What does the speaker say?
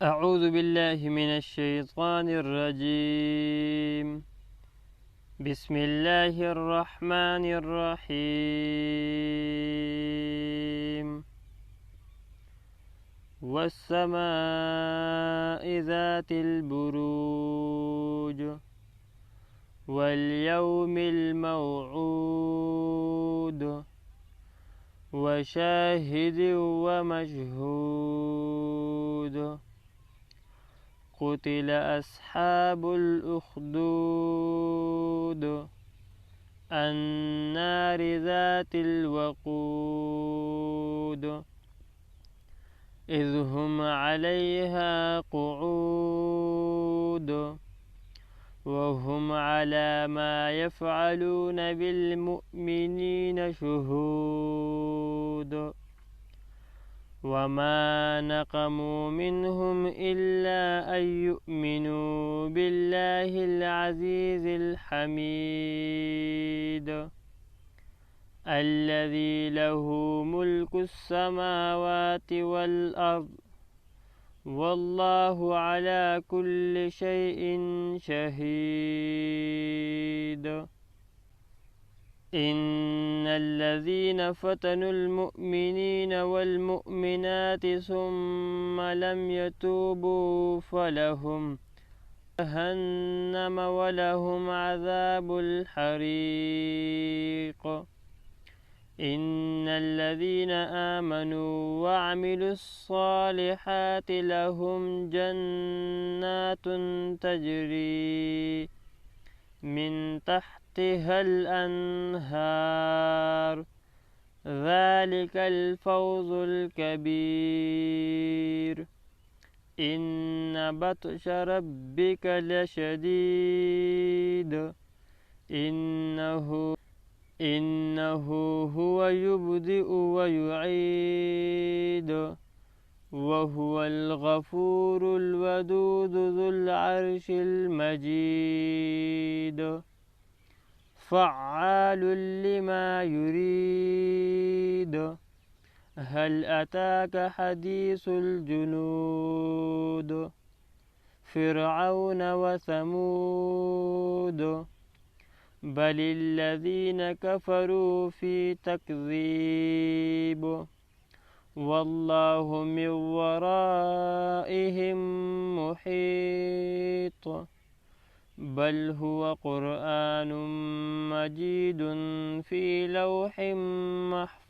أعوذ بالله من الشيطان الرجيم. بسم الله الرحمن الرحيم. والسماء ذات البروج واليوم الموعود وشاهد ومشهود. قتل أصحاب الأخدود النار ذات الوقود إذ هم عليها قعود وهم على ما يفعلون بالمؤمنين شهود. وما نقموا منهم إلا أن يؤمنوا بالله العزيز الحميد الذي له ملك السماوات والأرض والله على كل شيء شهيد. إن الذين فتنوا المؤمنين والمؤمنات ثم لم يتوبوا فلهم جهنم ولهم عذاب الحريق. إن الذين آمنوا وعملوا الصالحات لهم جنات تجري من تحتها الأنهار ذلك الفوز الكبير. إن بطش ربك لشديد إنه هو يبدئ ويعيد وهو الغفور الودود ذو العرش المجيد فعال لما يريد. هل أتاك حديث الجنود فرعون وثمود بل الذين كفروا في تكذيب والله من ورائهم محيط. بل هو قرآن مجيد في لوح محفوظ